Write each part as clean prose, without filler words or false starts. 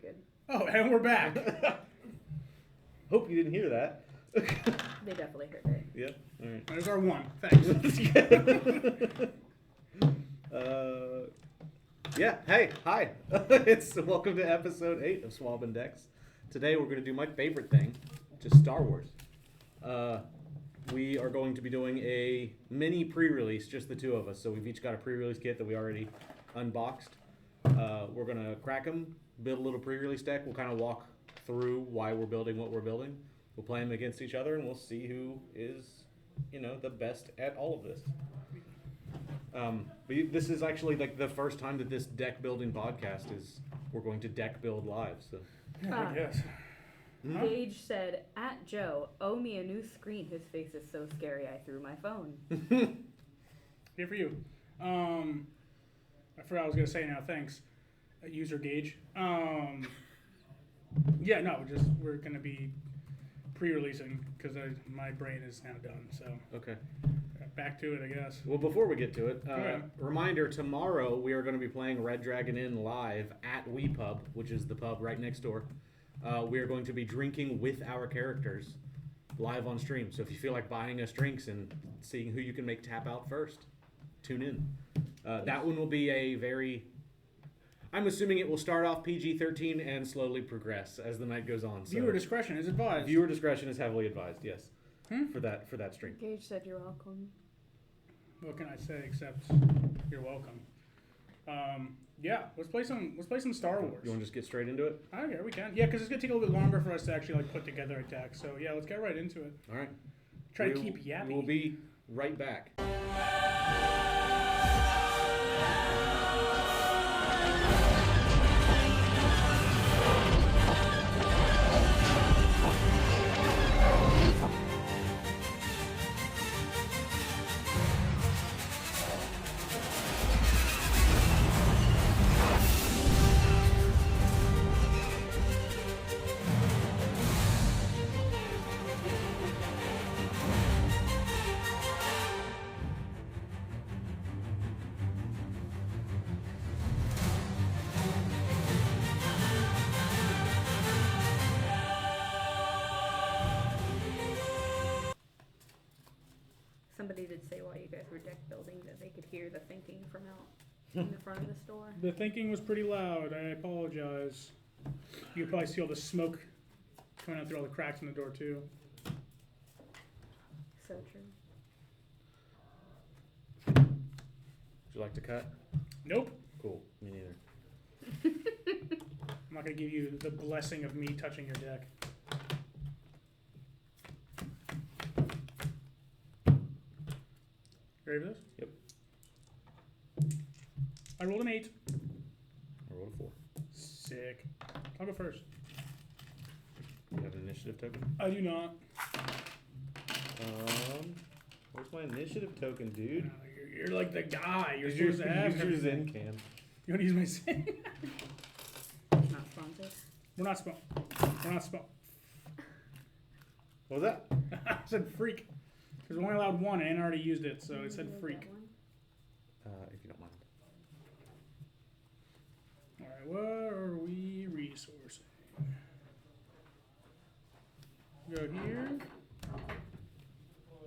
good. Oh, and we're back. Hope you didn't hear that. They definitely heard it. Yep. All right. There's our one. Thanks. Yeah. Hey. Hi. Welcome to episode 8 of Swabbin Decks. Today we're going to do my favorite thing, just Star Wars. We are going to be doing a mini pre-release, just the two of us. So we've each got a pre-release kit that we already unboxed. We're going to crack them, build a little pre-release deck. We'll kind of walk through why we're building what we're building. We'll play them against each other, and we'll see who is, the best at all of this. But this is actually like the first time that this deck building podcast is. We're going to deck build live. So. Yeah, I guess. Gage said, "At Joe, owe me a new screen. His face is so scary. I threw my phone." Here for you. I forgot what I was gonna say now. Thanks, user Gage. Yeah, no, we're gonna be pre-releasing because my brain is now done. So Okay. Back to it, I guess. Well, before we get to it, Okay. reminder: tomorrow we are going to be playing Red Dragon Inn live at We Pub, which is the pub right next door. We are going to be drinking with our characters live on stream. So if you feel like buying us drinks and seeing who you can make tap out first, tune in. That one will be a very... I'm assuming it will start off PG-13 and slowly progress as the night goes on. So Viewer discretion is advised. viewer discretion is heavily advised, yes, for that stream. Gage said, "You're welcome." What can I say except you're welcome? Yeah, let's play some Star Wars. You want to just get straight into it? I don't care, we can. Yeah, because it's gonna take a little bit longer for us to actually put together a deck. So yeah, let's get right into it. All right. Try to keep yapping. We'll be right back. Somebody did say while you guys were deck building that they could hear the thinking from out in the front of the store. The thinking was pretty loud. I apologize. You could probably see all the smoke coming out through all the cracks in the door too. So true. Would you like to cut? Nope. Cool. Me neither. I'm not gonna give you the blessing of me touching your deck. Ready for this? Yep. I rolled an 8. I rolled a 4. Sick. I'll go first. You have an initiative token? I do not. Where's my initiative token, dude? You're like the guy. You're Use supposed to have. your Zen can. You want to use my Zen? Not sponsored. We're not spawn. What was that? I said freak. Because we only allowed one and I already used it, so it said freak. If you don't mind. Alright, what are we resourcing? Go here.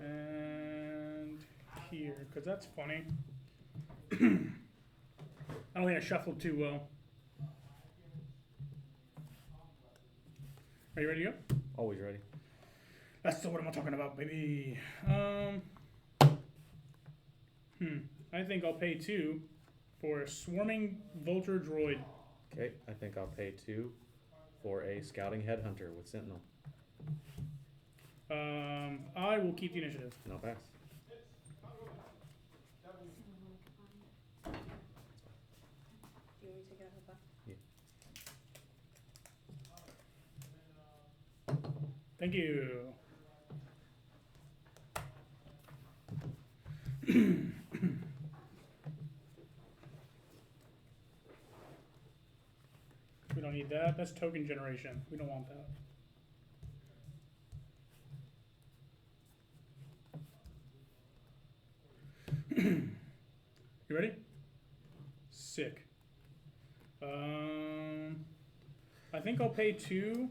And here, because that's funny. I don't think I shuffled too well. Are you ready to go? Always ready. That's what I'm talking about, baby. I think I'll pay 2 for a swarming vulture droid. Okay, I think I'll pay 2 for a scouting headhunter with Sentinel. I will keep the initiative. And I'll pass. Do you want me to take it out of the box? Yeah. Thank you. We don't need that. That's token generation. We don't want that. You ready? Sick. I think I'll pay 2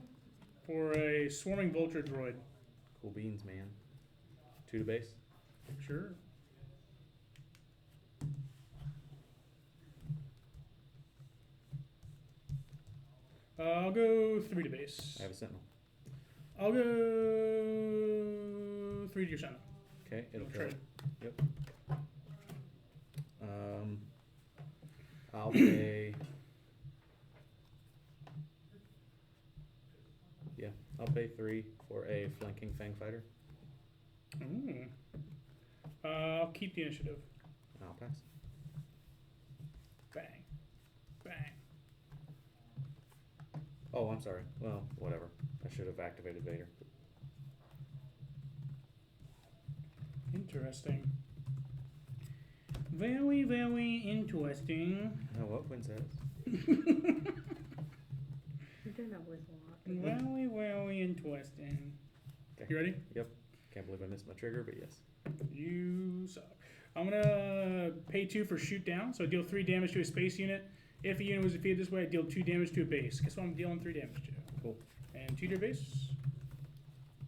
for a swarming vulture droid. Cool beans, man. 2 to base. Sure. I'll go 3 to base. I have a sentinel. I'll go 3 to your center. Okay, it'll kill Trade. it. Yep. I'll pay. Yeah, I'll pay 3 for a flanking Fang Fighter. Ooh. I'll keep the initiative. I'll pass. Bang. Bang. Oh, I'm sorry. Well, whatever. I should have activated Vader. Interesting. Very, very interesting. Oh, what princess? You don't know where's what. Very, very interesting. Okay. You ready? Yep. Can't believe I missed my trigger, but yes. You suck. I'm gonna pay 2 for shoot down, so I deal 3 damage to a space unit. If a unit was defeated this way, I deal 2 damage to a base. Guess what I'm dealing 3 damage to? Cool. And 2 to your base.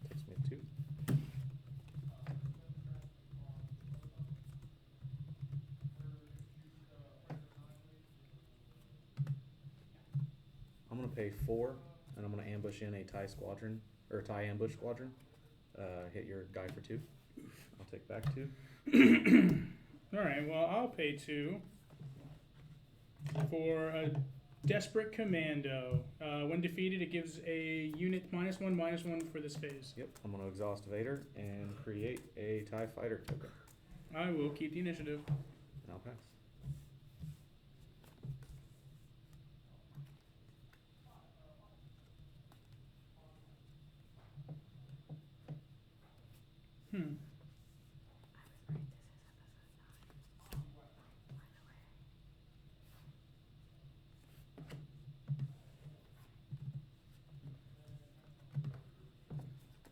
Takes me 2. I'm gonna pay 4, and I'm gonna ambush in a TIE squadron, or a TIE ambush squadron. Hit your guy for 2. I'll take back 2. Alright, well, I'll pay 2 for a desperate commando. When defeated, it gives a unit -1/-1 for this phase. Yep. I'm gonna exhaust Vader and create a TIE fighter token. I will keep the initiative. And I'll pass. Hmm.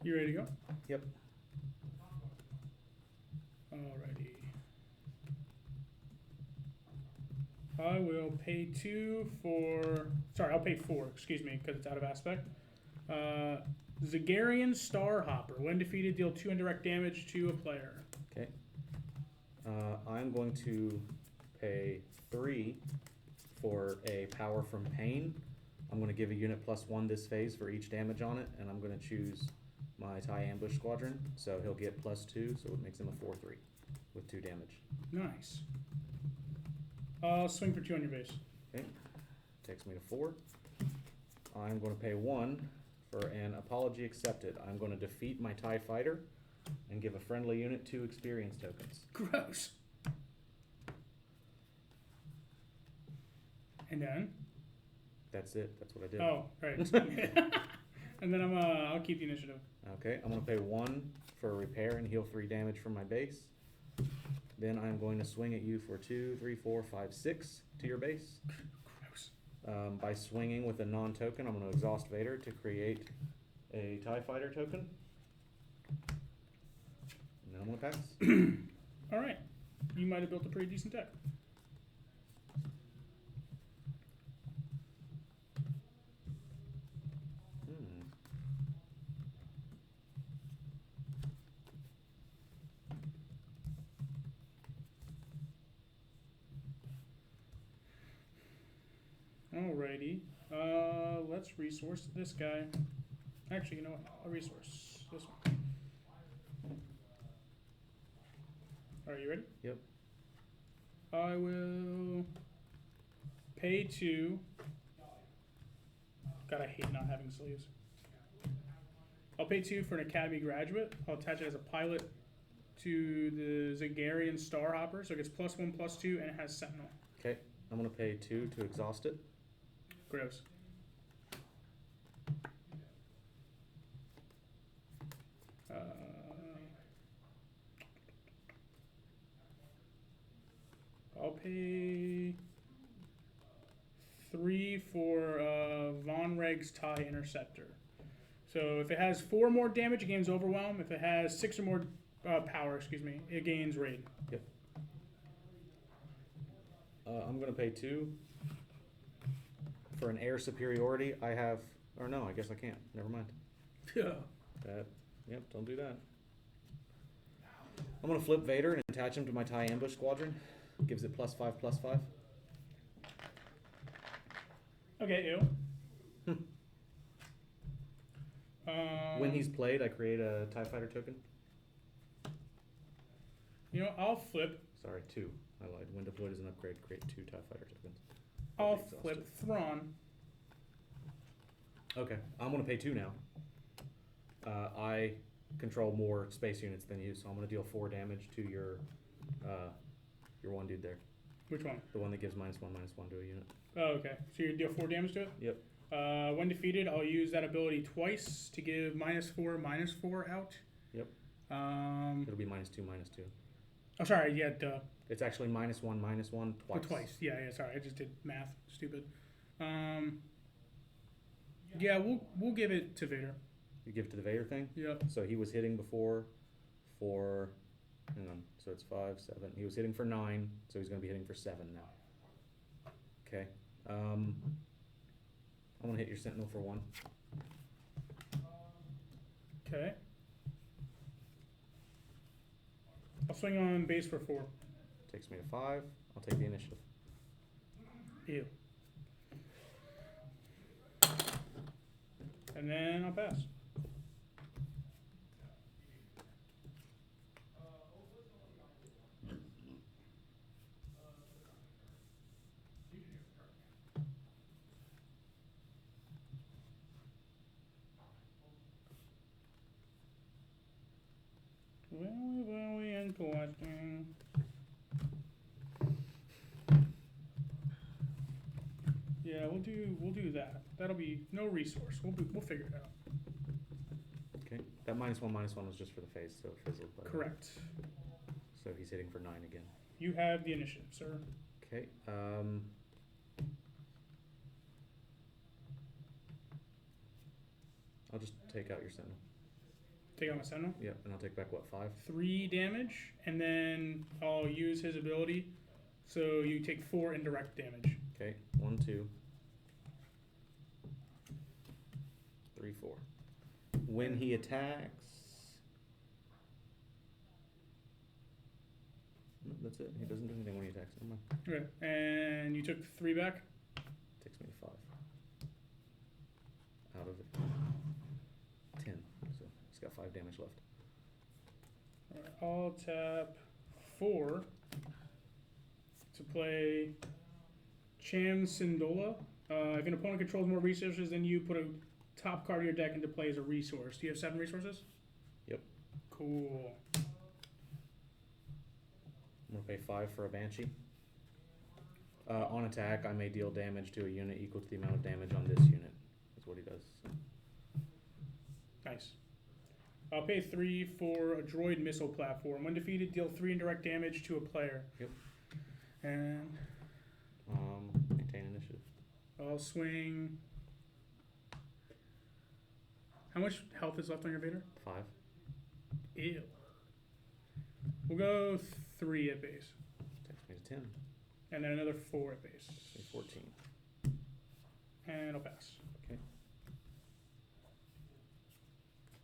You ready to go? Yep. Alrighty. I will pay 2 for. Sorry, I'll pay 4, excuse me, because it's out of aspect. Zagarian Starhopper. When defeated, deal 2 indirect damage to a player. Okay. I'm going to pay 3 for a power from pain. I'm going to give a unit +1 this phase for each damage on it, and I'm going to choose my TIE ambush squadron, so he'll get +2, so it makes him a 4/3 with 2 damage. Nice. I'll swing for 2 on your base. Okay. Takes me to 4. I'm going to pay 1 for an apology accepted. I'm going to defeat my TIE fighter and give a friendly unit 2 experience tokens. Gross. And then? That's it. That's what I did. Oh, right. And then I'll keep the initiative. Okay, I'm going to pay 1 for repair and heal 3 damage from my base. Then I'm going to swing at you for 2, 3, 4, 5, 6 to your base. Gross. By swinging with a non-token, I'm going to exhaust Vader to create a TIE fighter token. And then I'm going to pass. All right. You might have built a pretty decent deck. Alrighty. Let's resource this guy. Actually, you know what? I'll resource this one. Are you ready? Yep. I will pay 2. God, I hate not having sleeves. I'll pay 2 for an Academy graduate. I'll attach it as a pilot to the Zagarian Starhopper, so it gets +1/+2, and it has Sentinel. Okay, I'm going to pay 2 to exhaust it. Gross. I'll pay 3 for Von Reg's TIE Interceptor. So if it has 4 more damage, it gains Overwhelm. If it has 6 or more power, it gains Raid. Yep. I'm going to pay 2 For an air superiority, I have, or no, I guess I can't. Never mind. Yeah. Yep, don't do that. I'm gonna flip Vader and attach him to my TIE ambush squadron. Gives it +5/+5. Okay, ew. When he's played, I create a TIE fighter token. You know, I'll flip. Sorry, 2. I lied. When deployed as an upgrade, create 2 TIE fighter tokens. I'll flip Thrawn. Okay, I'm gonna pay 2 now. I control more space units than you, so I'm gonna deal 4 damage to your one dude there. Which one? The one that gives -1/-1 to a unit. Oh, okay. So you deal 4 damage to it? Yep. When defeated, I'll use that ability twice to give -4/-4 out. Yep. It'll be -2/-2. Oh, sorry. Yeah, duh. It's actually -1/-1 twice. Oh, twice. Yeah. Sorry, I just did math. Stupid. Yeah, we'll give it to Vader. You give it to the Vader thing? Yep. So he was hitting before for, hang on, so it's 5, 7. He was hitting for 9, so he's going to be hitting for 7 now. Okay. I'm going to hit your Sentinel for 1. Okay. I'll swing on base for 4. Takes me to 5. I'll take the initiative. Ew. And then I'll pass. Well, we and collecting. Yeah, we'll do that. That'll be no resource. We'll figure it out. Okay. That -1/-1 was just for the phase, so it fizzled. By the way. Correct. So he's hitting for 9 again. You have the initiative, sir. Okay. I'll just take out your Sentinel. Take out my Sentinel. Yep, and I'll take back, what, 5? 3 damage, and then I'll use his ability, so you take 4 indirect damage. Okay, 1, 2, 3, 4. When he attacks... No, that's it. He doesn't do anything when he attacks. Never mind. Okay, and you took 3 back? Takes me to 5. Out of it. 10. So he's got 5 damage left. Alright, I'll tap 4 to play Cham Syndola. If an opponent controls more resources than you, put a top card of your deck into play as a resource. Do you have 7 resources? Yep. Cool. I'm going to pay 5 for a Banshee. On attack, I may deal damage to a unit equal to the amount of damage on this unit. That's what he does. So. Nice. I'll pay 3 for a droid missile platform. When defeated, deal 3 indirect damage to a player. Yep. And maintain initiative. I'll swing. How much health is left on your Vader? 5. Ew. We'll go 3 at base. Takes me to 10. And then another 4 at base. Say 14. And I'll pass. Okay.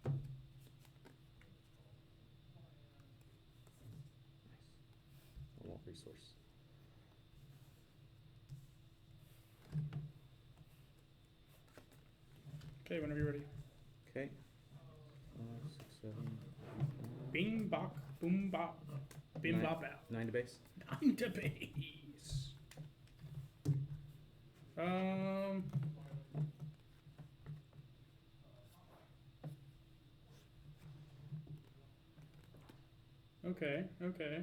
Nice. I want resource. Okay, whenever you're ready. Okay. 5, 6, 7. Bing, bop, boom, bop. Bim, bop out. 9 to base. 9 to base. Okay.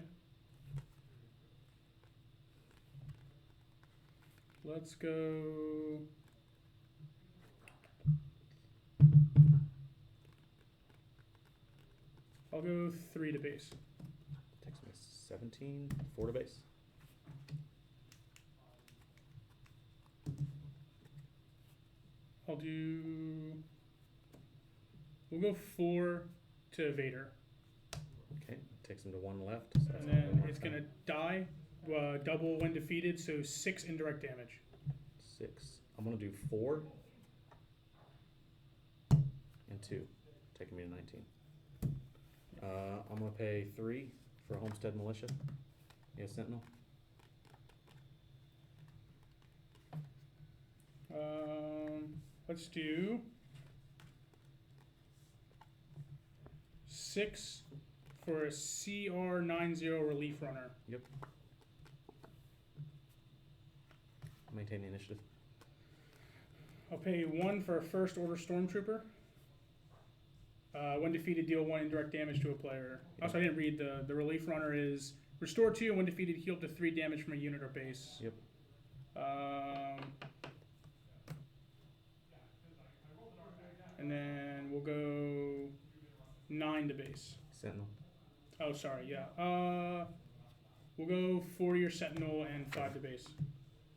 Let's go. I'll go 3 to base. Takes me 17. 4 to base. I'll do. We'll go 4 to Vader. Okay. Takes him to 1 left. So that's And not then more it's time. going to die. Double when defeated, so 6 indirect damage. 6. I'm gonna do 4 and 2, taking me to 19. I'm gonna pay 3 for Homestead Militia. Yeah, Sentinel. Let's do 6 for a CR90 Relief Runner. Yep. Maintain the initiative. I'll pay 1 for a First Order Stormtrooper. When defeated, deal 1 indirect damage to a player. Also, I didn't read the Relief Runner is restore 2, and when defeated, heal up to 3 damage from a unit or base. Yep. And then we'll go 9 to base. Sentinel. Oh, sorry, yeah. We'll go 4 to your Sentinel and 5 to base.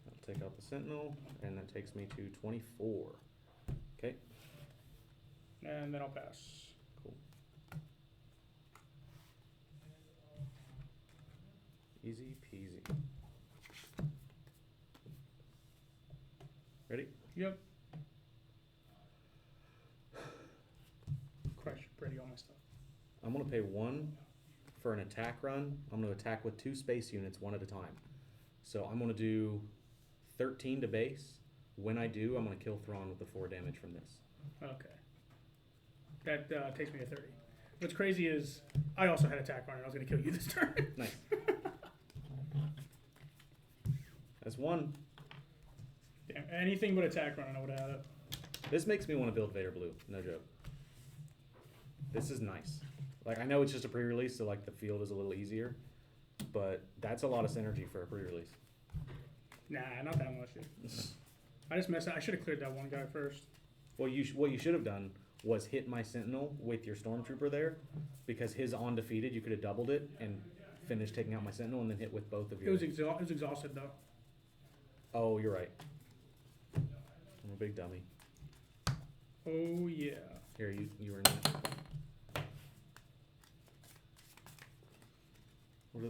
I'll take out the Sentinel, and that takes me to 24. Okay. And then I'll pass. Cool. Easy peasy. Ready? Yep. Crush, pretty all my stuff. I'm going to pay 1 for an attack run. I'm going to attack with 2 space units, 1 at a time. So I'm going to do 13 to base. When I do, I'm going to kill Thrawn with the 4 damage from this. Okay. That takes me to 30. What's crazy is I also had attack run and I was going to kill you this turn. Nice. That's 1. Damn, anything but attack run and I would have had it. This makes me want to build Vader Blue. No joke. This is nice. Like, I know it's just a pre-release, so like the field is a little easier, but that's a lot of synergy for a pre-release. Nah, not that much, dude. I just messed up. I should have cleared that one guy first. Well, what you should have done was hit my Sentinel with your Stormtrooper there, because his on defeated, you could have doubled it and finished taking out my Sentinel and then hit with both of It your... was, it was exhausted, though. Oh, you're right. I'm a big dummy. Oh, yeah. Here, you were in that.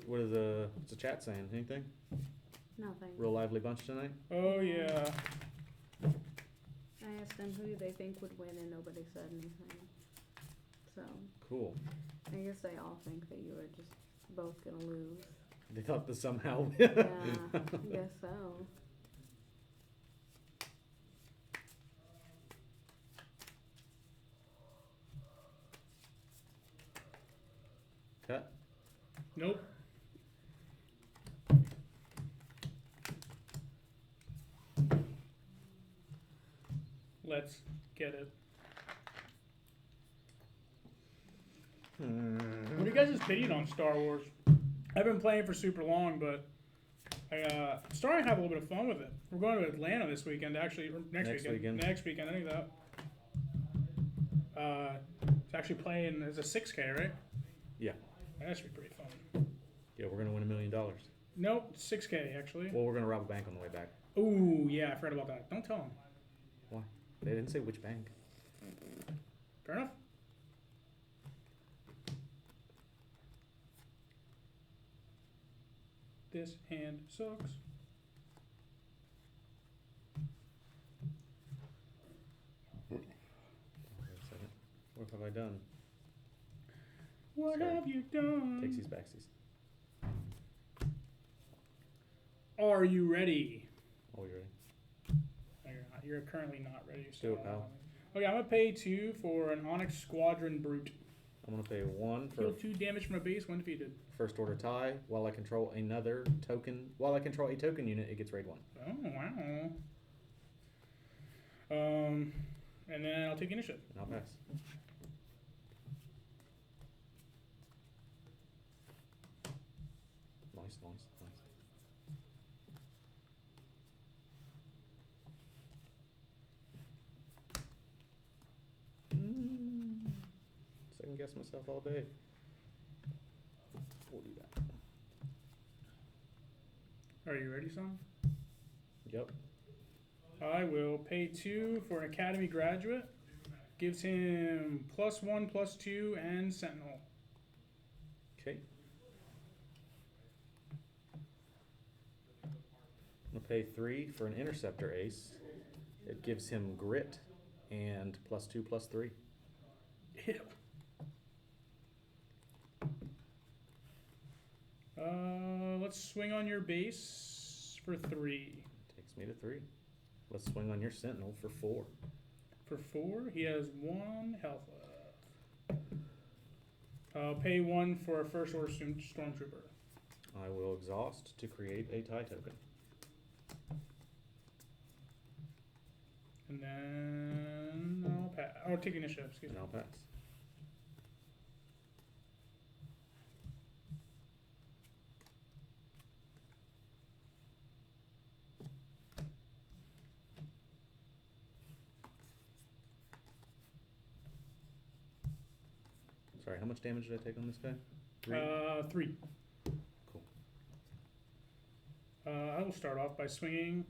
What's the chat saying? Anything? Nothing. Real lively bunch tonight? Oh, yeah. I asked them who they think would win, and nobody said anything. So Cool. I guess they all think that you are just both gonna lose. They thought that somehow... Yeah, I guess so. Cut. Nope. Let's get it. What are you guys' opinion on Star Wars? I've been playing for super long, but I'm starting to have a little bit of fun with it. We're going to Atlanta this weekend, actually. Or next weekend. Next weekend, I think that. It's actually playing as a 6K, right? Yeah. That should be pretty fun. Yeah, we're going to win $1 million. Nope, 6K, actually. Well, we're going to rob a bank on the way back. Ooh, yeah, I forgot about that. Don't tell them. Why? They didn't say which bank. Fair enough. This hand sucks. Wait a second. What have I done? What Sorry. have you done? Takesies backsies. Are you ready? Oh, you ready? No, you're not. You're currently not ready. Do it, pal. Okay, I'm going to pay 2 for an Onyx Squadron Brute. I'm going to pay 1 for Heal 2 damage from a base when defeated. first order tie. While I control a token unit, it gets raid 1. Oh, wow. And then I'll take initiative. And I'll pass. Nice. Second guess myself all day. We'll do that. Are you ready, son? Yep. I will pay 2 for an Academy graduate. Gives him +1, +2, and Sentinel. Okay. I'm gonna pay 3 for an interceptor ace. It gives him grit and +2/+3. Ew. Let's swing on your base for 3. Takes me to 3. Let's swing on your sentinel for 4. For 4, he has 1 health left. Pay 1 for a first order stormtrooper. I will exhaust to create a tie token. And then I'll take initiative, excuse And me. I'll pass. Sorry, how much damage did I take on this guy? 3. Cool. I will start off by swinging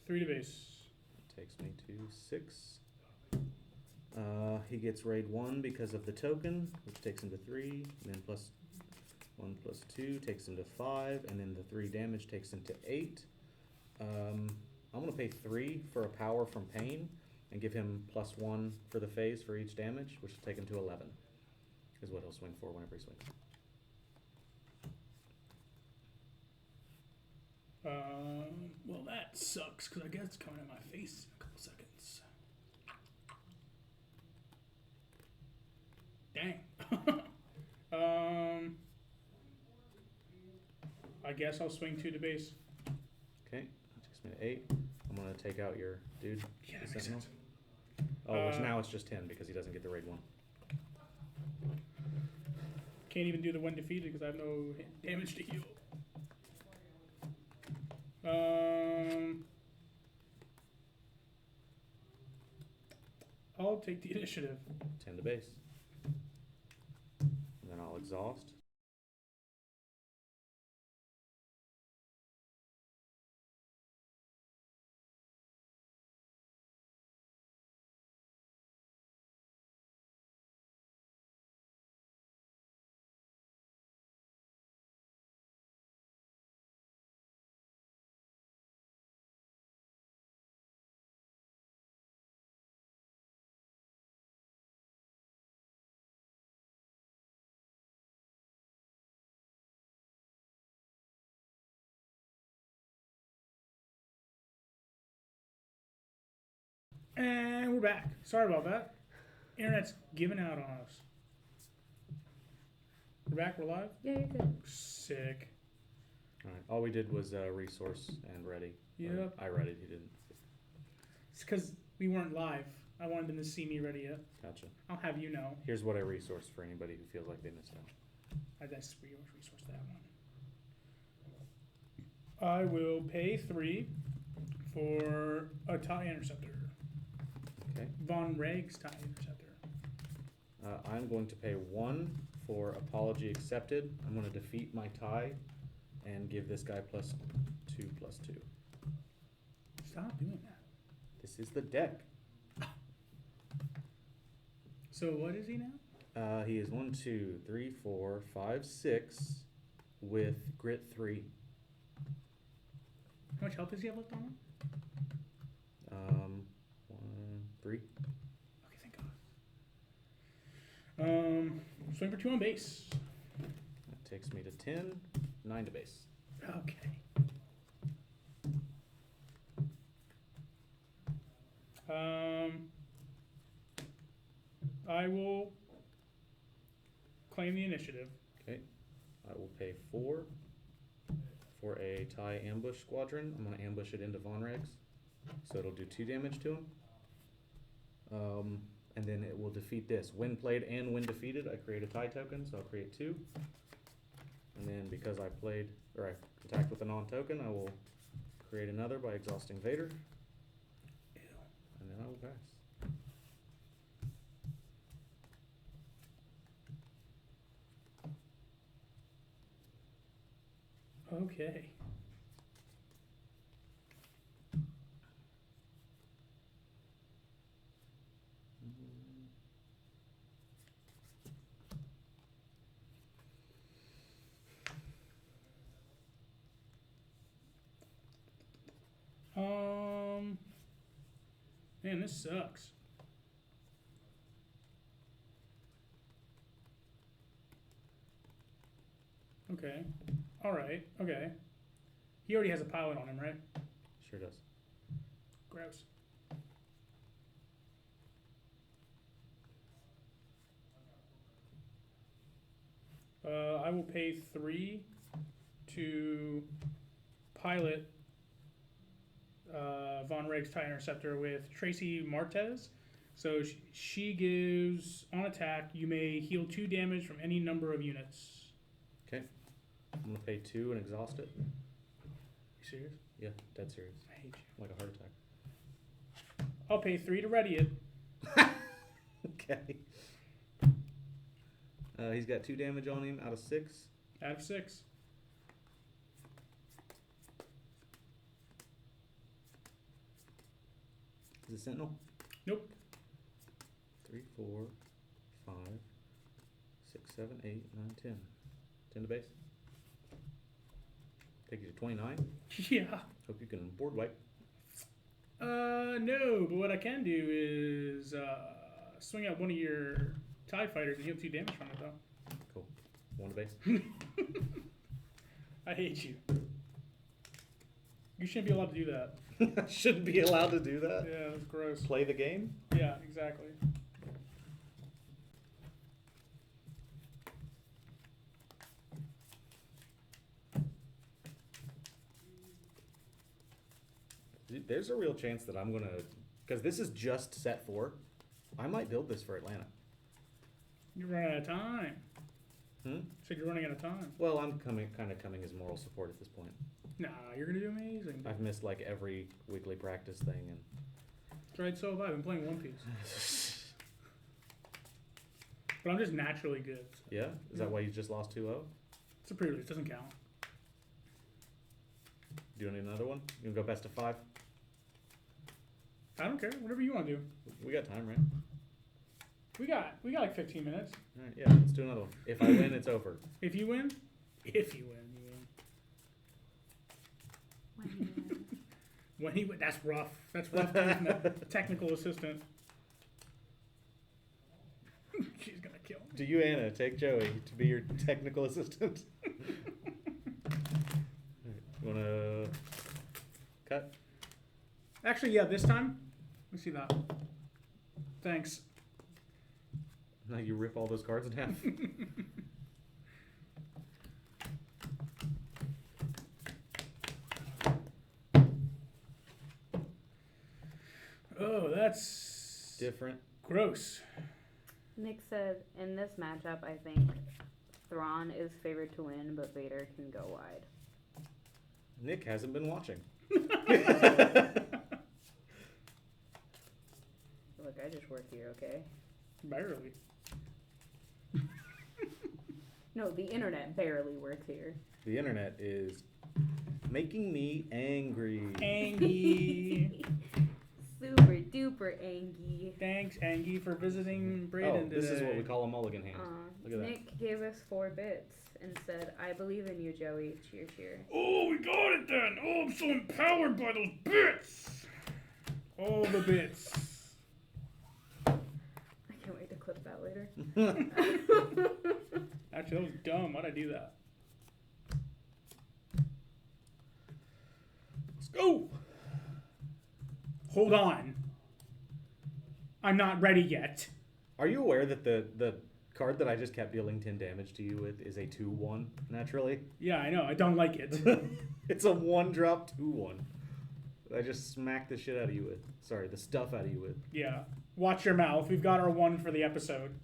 3 to base. Takes me to 6. He gets raid 1 because of the token, which takes him to 3, and then +1/+2 takes him to 5, and then the 3 damage takes him to 8. I'm going to pay 3 for a power from pain and give him +1 for the phase for each damage, which will take him to 11, is what he'll swing for whenever he swings. Well, that sucks because I guess it's coming in my face in a couple seconds. Dang. I guess I'll swing 2 to base. Okay, that takes me to 8. I'm going to take out your dude. Yeah, the that makes sentinel. sense. Oh, which now it's just 10 because he doesn't get the raid 1. Can't even do the 1 defeated because I have no damage to heal. I'll take the initiative. 10 to base. And then I'll exhaust. And we're back. Sorry about that. Internet's giving out on us. We're back. We're live. Yeah, you're good. Sick. Alright, all we did was resource and ready. Or Yep. I readied, he didn't. It's because we weren't live. I wanted them to see me ready it. Gotcha. I'll have you know. Here's what I resourced for anybody who feels like they missed out. I just resource that one. I will pay 3 for a TIE interceptor. Okay. Von Reg's TIE interceptor. I'm going to pay 1 for apology accepted. I'm going to defeat my tie and give this guy +2/+2. Stop doing that. This is the deck. So what is he now? He is 1, 2, 3, 4, 5, 6 with grit 3. How much health does he have left on him? 1, 3. Okay, thank God. Swing for 2 on base. That takes me to 10, 9 to base. Okay. I will claim the initiative. Okay. I will pay 4 for a TIE ambush squadron. I'm going to ambush it into Von Regs. So it'll do 2 damage to him. And then it will defeat this. When played and when defeated, I create a TIE token, so I'll create 2. And then because I attacked with a non-token, I will create another by exhausting Vader. And then I will pass. Okay. Man, this sucks. Okay. Alright, okay. He already has a pilot on him, right? Sure does. Gross. I will pay 3 to pilot Von Regg's TIE Interceptor with Tracy Martez. So she gives, on attack, you may heal 2 damage from any number of units. Okay. I'm gonna pay 2 and exhaust it. You serious? Yeah, dead serious. I hate you. Like a heart attack. I'll pay 3 to ready it. Okay. He's got 2 damage on him out of 6. Out of 6. Is it Sentinel? Nope. 3, 4, 5, 6, 7, 8, 9, 10. 10 to base. Take you to 29. Yeah. Hope you can board wipe. No, but what I can do is swing out one of your TIE fighters and heal 2 damage from it, though. Cool. 1 to base. I hate you. You shouldn't be allowed to do that. I shouldn't be allowed to do that. Yeah, that's gross. Play the game? Yeah, exactly. There's a real chance that I'm gonna, because this is just set 4. I might build this for Atlanta. You're running out of time. Said you're running out of time. Well, I'm kind of coming as moral support at this point. Nah, you're gonna do amazing. I've missed like every weekly practice thing, and Right, so have I. I've been playing One Piece. But I'm just naturally good. So. yeah. Is that why you just lost 2-0? It's a pre-release. Doesn't count. Do you need another one? You can go best of 5. I don't care. Whatever you want to do. We got time, right? We got like 15 minutes. All right, yeah. Let's do another one. If I win, it's over. If you win, you win. When he win, that's rough. That's rough. Coming from a technical assistant. She's gonna kill me. Do you, Anna, take Joey to be your technical assistant? You wanna cut? Actually, yeah. This time, let me see that. Thanks. Now you rip all those cards in half. Oh, that's Different. gross. Nick said, in this matchup, I think Thrawn is favored to win, but Vader can go wide. Nick hasn't been watching. Look, I just work here, okay? Barely. No, the internet barely works here. The internet is making me angry. Angie. Super duper angry. Thanks, Angie, for visiting Braden today. This is what we call a mulligan hand. Look at that. Nick gave us 4 bits and said, I believe in you, Joey. Cheer, cheer. Oh, we got it then. Oh, I'm so empowered by those bits. All the bits. I can't wait to clip that later. Actually, that was dumb. Why'd I do that? Let's go. Hold on. I'm not ready yet. Are you aware that the card that I just kept dealing 10 damage to you with is a 2/1 naturally? Yeah, I know. I don't like it. It's a 1-drop 2/1. I just smacked the shit out of you with. Sorry, the stuff out of you with. Yeah. Watch your mouth. We've got our 1 for the episode.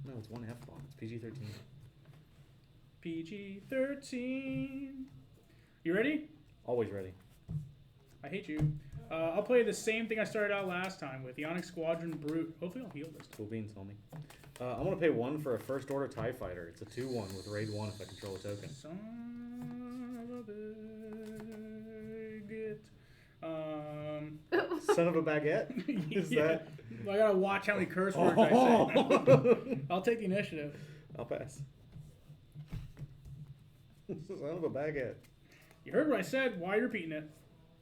No, it's 1 F-bomb. It's PG-13. PG-13. You ready? Always ready. I hate you. I'll play the same thing I started out last time with, the Onyx Squadron Brute. Hopefully I'll heal this time. Cool beans, homie. I'm going to pay 1 for a First Order TIE Fighter. It's a 2/1 with Raid 1 if I control a token. Son of a bigot. Son of a baguette? Is that? Well, I gotta watch how many curse words I say. I'll take the initiative. I'll pass. Son of a baguette. You heard what I said. Why are you repeating it?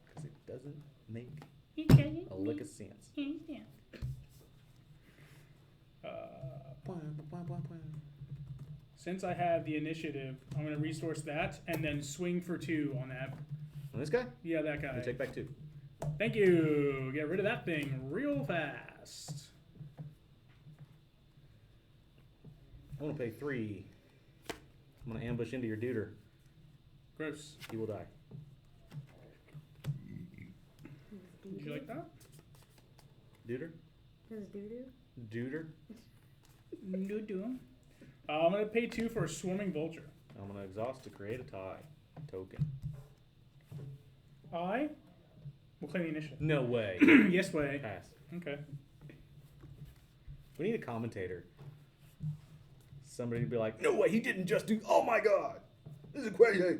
Because it doesn't make Okay. A lick of sense. Yeah. Since I have the initiative, I'm going to resource that and then swing for 2 on that. On this guy? Yeah, that guy. You take back 2. Thank you. Get rid of that thing real fast. I'm gonna pay 3. I'm gonna ambush into your duder. Gross. He will die. Would you like that? Duder? His doo-doo? Duder? Do. I'm going to pay 2 for a swarming vulture. I'm gonna exhaust to create a tie token. I will claim the initiative. No way. Yes way. Pass. Okay. We need a commentator. Somebody to be like, no way, he didn't just do. Oh my god, this is crazy.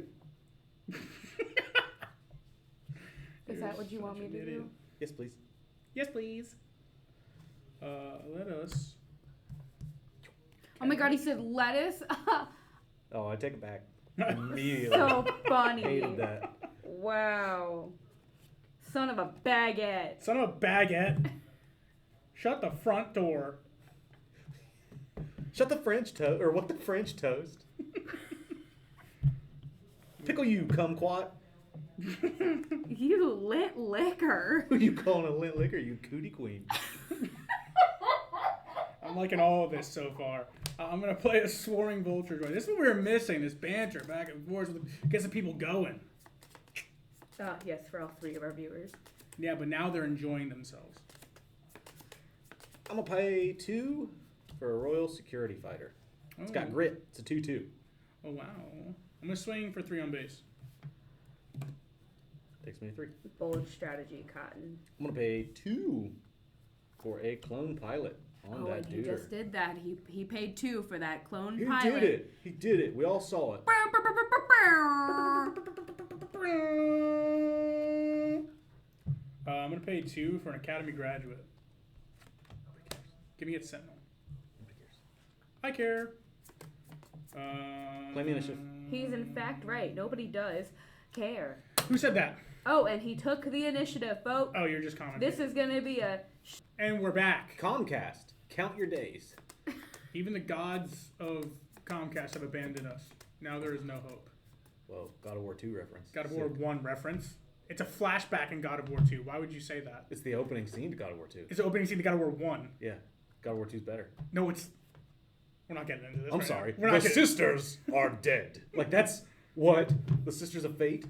Is that what you want me to do? Yes, please. Yes, please. Let us. Oh my god, he said lettuce? Oh, I take it back immediately. So funny. Hated that. Wow. Son of a baguette. Son of a baguette. Shut the front door. Shut the French toast, or what the French toast? Pickle you, kumquat. You lit liquor. Who you calling a lint liquor, you cootie queen? I'm liking all of this so far. I'm going to play a swarming vulture. This is what we were missing, this banter back and forth. Get some people going. Yes, for all 3 of our viewers. Yeah, but now they're enjoying themselves. I'm gonna pay 2 for a royal security fighter. It's got grit. It's a 2/2. Oh, wow. I'm going to swing for 3 on base. Takes me to 3. Bold strategy, Cotton. I'm gonna pay 2 for a clone pilot on Oh, that and he dude. just did that. He paid 2 for that clone He pilot. did it. He did it. We all saw it. I'm going to pay 2 for an academy graduate. Give me a sentinel. I care. Claim the initiative. He's in fact right. Nobody does care. Who said that? Oh, and he took the initiative, folks. Oh, you're just commenting. This is gonna be a. And we're back. Comcast. Count your days. Even the gods of Comcast have abandoned us. Now there is no hope. Whoa, God of War 2 reference. God of War Sick. 1 reference. It's a flashback in God of War 2. Why would you say that? It's the opening scene to God of War 2. It's the opening scene to God of War 1. Yeah. God of War 2 is better. No, it's... We're not getting into this I'm right sorry. now. We're not The getting... sisters are dead. Like, that's what? The Sisters of Fate?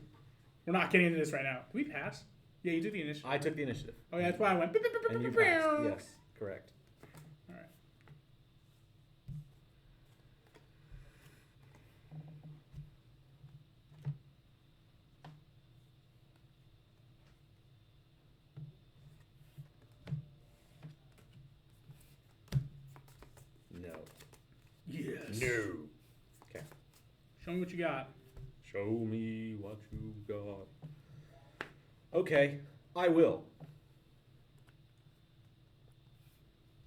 We're not getting into this right now. Did we pass? Yeah, you did the initiative. I took the initiative. Oh, yeah, that's why I went... And you passed. Yes, correct. All right. No. Yes. No. Okay. Show me what you got. Show me what you got. Okay, I will.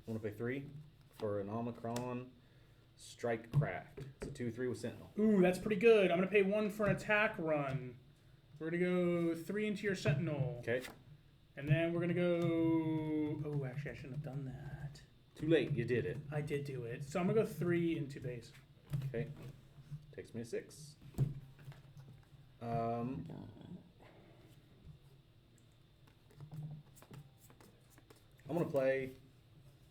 I want to pay 3 for an Omicron Strike Craft. It's a 2/3 with Sentinel. Ooh, that's pretty good. I'm going to pay 1 for an attack run. We're going to go 3 into your Sentinel. Okay. And then we're going to go... Oh, actually, I shouldn't have done that. Too late. You did it. I did do it. So I'm going to go 3 into base. Okay. Takes me to 6. I'm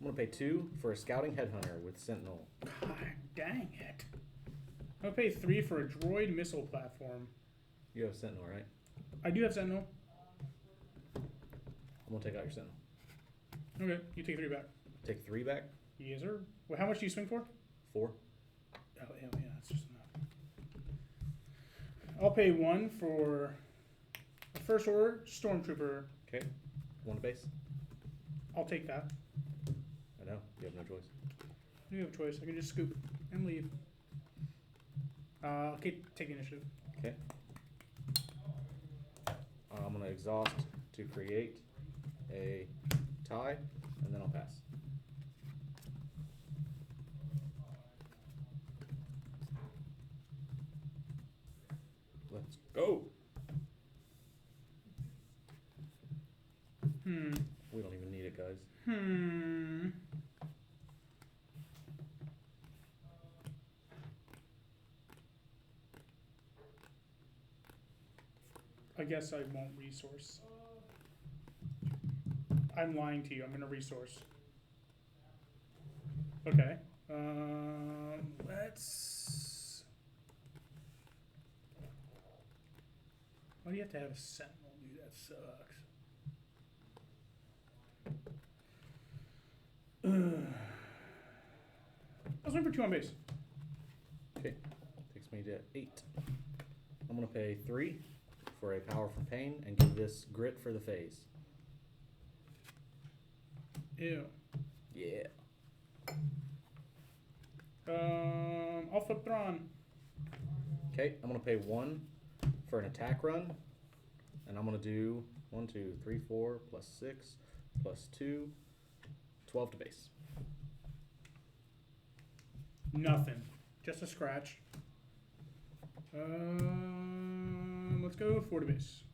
gonna pay 2 for a scouting headhunter with Sentinel. God dang it. I'm going to pay 3 for a droid missile platform. You have Sentinel, right? I do have Sentinel. I'm gonna take out your Sentinel. Okay, you take 3 back. Take 3 back. Yes, sir. Well, how much do you swing for? 4. Oh, yeah, that's just enough. I'll pay 1 for a First Order Stormtrooper. Okay. 1 to base. I'll take that. I know. You have no choice. You have a choice. I can just scoop and leave. Okay, take the initiative. Okay. I'm gonna exhaust to create a tie, and then I'll pass. Let's go. We don't even need it, guys. I guess I won't resource. I'm lying to you. I'm gonna resource. Okay. Let's. Why do you have to have a sentinel, dude? That sucks. Let's win for 2 on base. Okay. Takes me to 8. I'm going to pay 3 for a power from pain and give this grit for the phase. Ew. Yeah. I'll flip Thrawn. Okay, I'm going to pay 1 for an attack run. And I'm going to do 1, 2, 3, 4, plus 6, plus 2, 12 to base. Nothing. Just a scratch. Let's go 4 to base.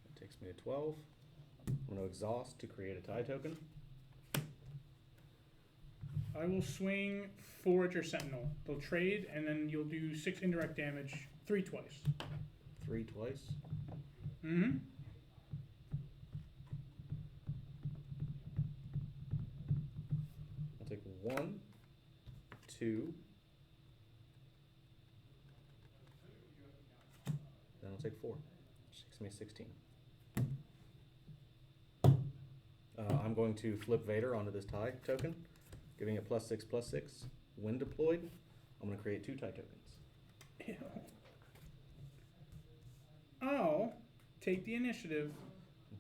That takes me to 12. I'm going to exhaust to create a tie token. I will swing 4 at your sentinel. They'll trade, and then you'll do 6 indirect damage. 3 twice. 3 twice. Mm-hmm. I'll take 1, 2. Then I'll take 4. Which takes me to 16. I'm going to flip Vader onto this tie token, giving it +6/+6. When deployed, I'm going to create 2 tie tokens. Ew. I'll take the initiative.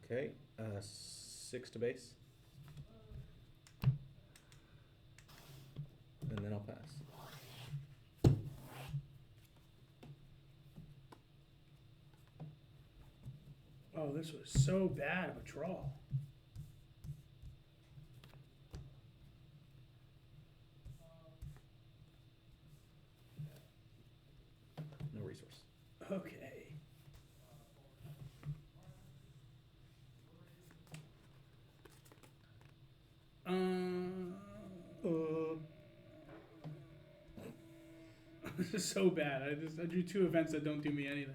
Okay, 6 to base. And then I'll pass. Oh, this was so bad of a draw. No resource. Okay. This is so bad. I drew 2 events that don't do me anything.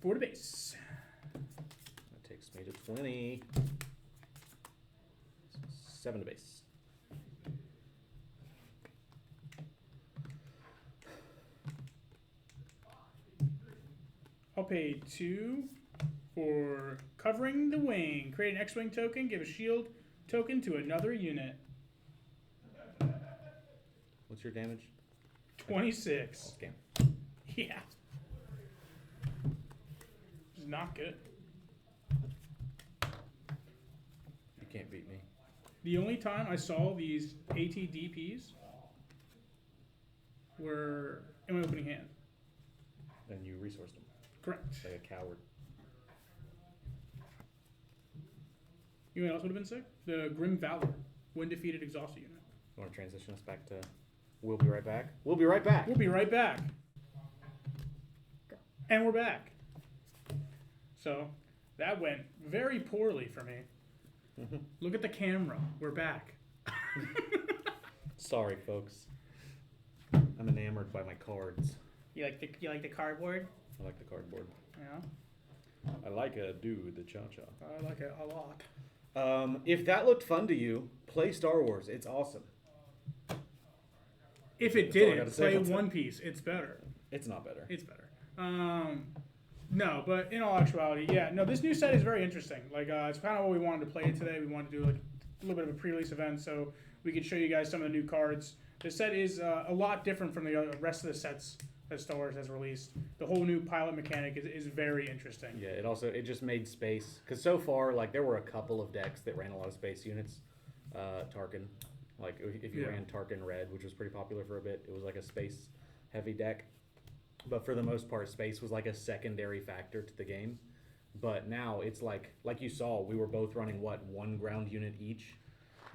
4 to base. That takes me to 20. 7 to base. I'll pay 2 for covering the wing. Create an X-Wing token. Give a shield token to another unit. What's your damage? 26. Scam. Yeah. It's not good. You can't beat me. The only time I saw these ATDPs were in my opening hand. And you resourced them. Correct. Like a coward. You know what else would have been sick? The Grim Valor. When defeated, exhausted unit. You want to transition us back to... We'll be right back? We'll be right back. We'll be right back. Go. And we're back. So, that went very poorly for me. Look at the camera. We're back. Sorry, folks. I'm enamored by my cards. You like the cardboard? I like the cardboard. Yeah. I like a dude, the cha-cha. I like it a lot. If that looked fun to you, play Star Wars. It's awesome. If it That's all I didn't, gotta say play about that. One Piece. It's better. It's not better. It's better. No, but in all actuality, yeah. No, this new set is very interesting. Like, it's kind of what we wanted to play today. We wanted to do like a little bit of a pre-release event so we could show you guys some of the new cards. The set is a lot different from the rest of the sets that Star Wars has released. The whole new pilot mechanic is very interesting. Yeah, it just made space. Because so far, like, there were a couple of decks that ran a lot of space units. Tarkin. Like, if you ran Tarkin Red, which was pretty popular for a bit, it was like a space-heavy deck. But for the most part, space was like a secondary factor to the game. But now it's like you saw, we were both running, 1 ground unit each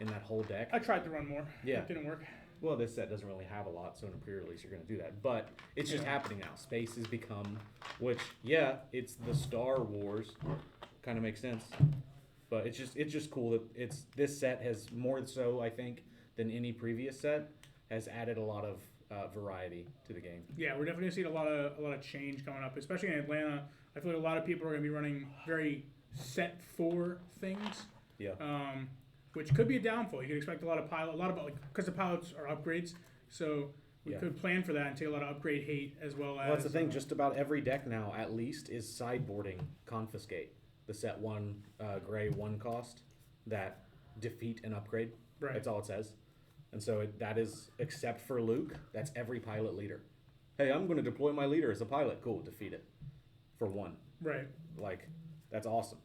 in that whole deck? I tried to run more. Yeah. It didn't work. Well, this set doesn't really have a lot, so in a pre-release you're going to do that. But it's just happening now. Space has become, which, yeah, it's the Star Wars. Kind of makes sense. But it's just cool that this set has more so, I think, than any previous set, has added a lot of variety to the game. Yeah, we're definitely seeing a lot of change coming up, especially in Atlanta. I feel like a lot of people are going to be running very set for things. Yeah. Which could be a downfall. You could expect a lot of because the pilots are upgrades, so we could plan for that and take a lot of upgrade hate as well as. Well, that's the thing. Just about every deck now, at least, is sideboarding Confiscate, the set 1 gray 1 cost that defeat an upgrade. Right. That's all it says. And so that is, except for Luke, that's every pilot leader. Hey, I'm going to deploy my leader as a pilot. Cool, defeat it for 1. Right. Like, that's awesome.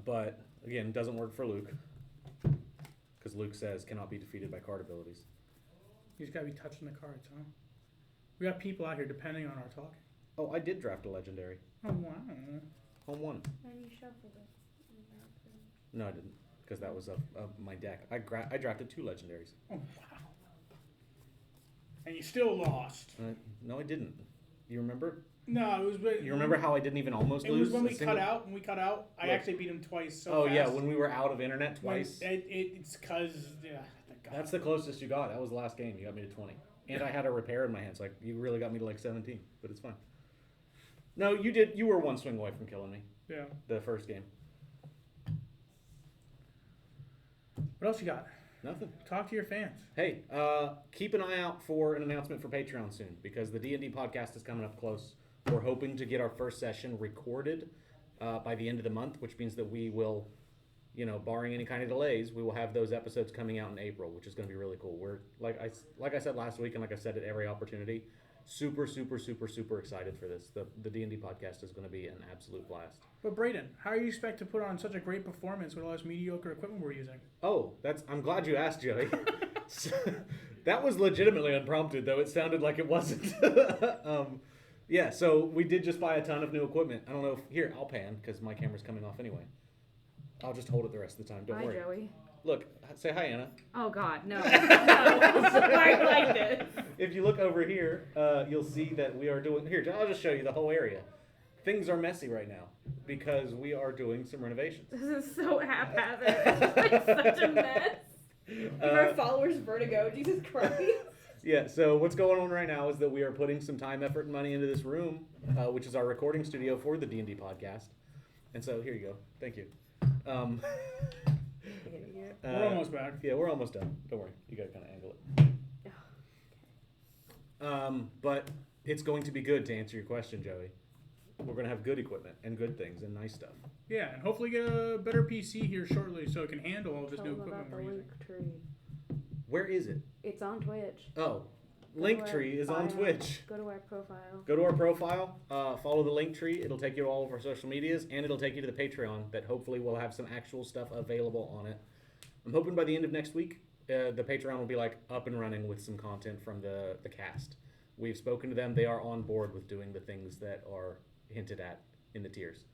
But, again, doesn't work for Luke. Because Luke says cannot be defeated by card abilities. You just got to be touching the cards, huh? We got people out here depending on our talking. Oh, I did draft a legendary. Oh, wow. Home 1. And you shuffled it. No, I didn't. Because that was of my deck. I drafted 2 legendaries. Oh, wow. And you still lost. No, I didn't. You remember? No, it was. You remember how I didn't even almost lose? It was when we cut out. When we cut out, I actually beat him twice. So fast. Yeah, when we were out of internet twice. It's because That's the closest you got. That was the last game. You got me to 20, and I had a repair in my hands. Like you really got me to like 17, but it's fine. No, you did. You were 1 swing away from killing me. Yeah. The first game. What else you got? Nothing. Talk to your fans. Hey, keep an eye out for an announcement for Patreon soon because the D&D podcast is coming up close. We're hoping to get our first session recorded by the end of the month, which means that we will, barring any kind of delays, we will have those episodes coming out in April, which is going to be really cool. We're like I said last week, and like I said at every opportunity, super, super, super, super excited for this. The D&D podcast is going to be an absolute blast. But Braden, how do you expect to put on such a great performance with all this mediocre equipment we're using? Oh, I'm glad you asked, Joey. That was legitimately unprompted, though. It sounded like it wasn't. Yeah, so we did just buy a ton of new equipment. I don't know here, I'll pan because my camera's coming off anyway. I'll just hold it the rest of the time. Don't worry. Hi, Joey. Look, say hi, Anna. Oh, God, no. No, I like this. If you look over here, you'll see that we are doing... Here, I'll just show you the whole area. Things are messy right now because we are doing some renovations. This is so haphazard. It's like such a mess. Give our followers vertigo, Jesus Christ. Yeah, so what's going on right now is that we are putting some time, effort, and money into this room, which is our recording studio for the D&D podcast. And so here you go. Thank you. We're almost back. Yeah, we're almost done. Don't worry. You got to kind of angle it. But it's going to be good to answer your question, Joey. We're going to have good equipment and good things and nice stuff. Yeah, and hopefully get a better PC here shortly so it can handle all this Tell new them equipment about we're the using. link tree. Where is it? It's on Twitch. Oh, Go to Linktree our is on bio. Twitch. Go to our profile. Go to our profile, follow the Linktree. It'll take you to all of our social medias, and it'll take you to the Patreon that hopefully will have some actual stuff available on it. I'm hoping by the end of next week, the Patreon will be like up and running with some content from the cast. We've spoken to them. They are on board with doing the things that are hinted at in the tiers.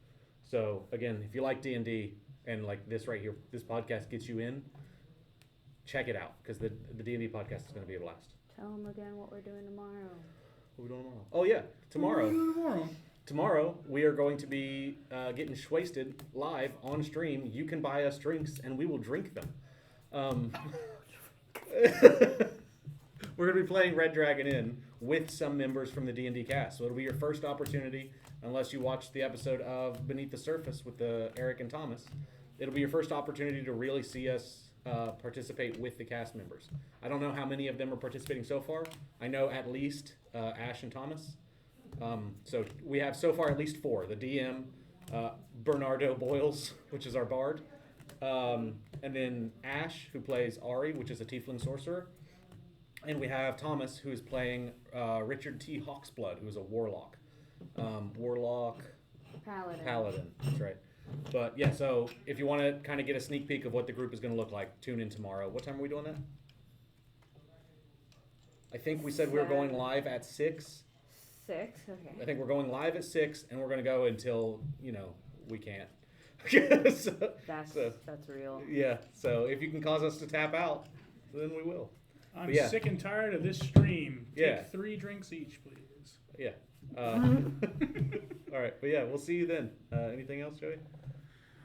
So again, if you like D&D and like this right here, this podcast gets you in, check it out because the D&D podcast is going to be a blast. Tell them again what we're doing tomorrow. What are we doing tomorrow? Oh yeah, tomorrow. Tomorrow we are going to be getting shwasted live on stream. You can buy us drinks and we will drink them. We're going to be playing Red Dragon Inn with some members from the D&D cast. So it'll be your first opportunity, unless you watched the episode of Beneath the Surface with Eric and Thomas. It'll be your first opportunity to really see us participate with the cast members. I don't know how many of them are participating so far. I know at least Ash and Thomas. So we have so far at least 4. The DM, Bernardo Boyles, which is our bard. And then Ash, who plays Ari, which is a tiefling sorcerer. And we have Thomas, who is playing Richard T. Hawksblood, who is a warlock. Paladin, that's right. But yeah, so if you want to kind of get a sneak peek of what the group is going to look like, tune in tomorrow. What time are we doing that? I think we said we were going live at 6. 6? Okay. I think we're going live at 6, and we're going to go until, we can't. So, That's real. yeah. So if you can cause us to tap out, then we will. I'm But yeah. sick and tired of this stream. Take Yeah. 3 drinks each, please. Yeah. All right. But yeah, we'll see you then. Anything else, Joey?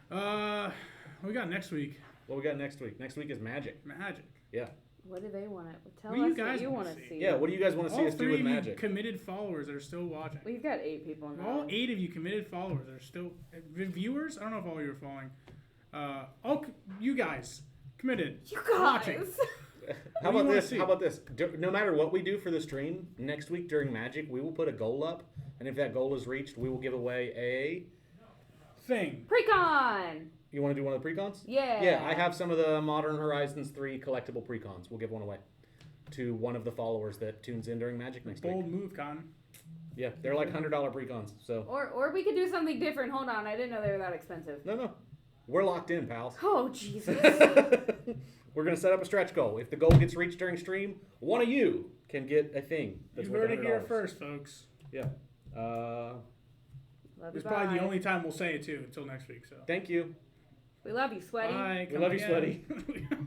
What we got next week? What we got next week? Next week is Magic. Magic. Yeah. What do they want to tell What do you us? guys What you wanna want to see? see? Yeah. What do you guys want to see All us do 3 with of you Magic? committed followers are still watching. We've got 8 people now. All 8 of you committed followers are still viewers. I don't know if all of you are following. You guys committed. You Watching. guys. How What do you about wanna this? see? How about this? No matter what we do for the stream next week during Magic, we will put a goal up, and if that goal is reached, we will give away a. Thing. Precon. You want to do one of the precons? Yeah. Yeah, I have some of the Modern Horizons 3 collectible precons. We'll give one away to one of the followers that tunes in during Magic next Bold week. move, Con. Yeah, they're like $100 precons. So Or we could do something different. Hold on, I didn't know they were that expensive. no, we're locked in, pals. Oh Jesus. We're gonna set up a stretch goal. If the goal gets reached during stream, one of you can get a thing. That's You worth heard it here $100. first, folks. Yeah. Love you, It's probably the bye. only time we'll say it too until next week. So. Thank you. We love you, sweaty. Bye. We Come love you, again.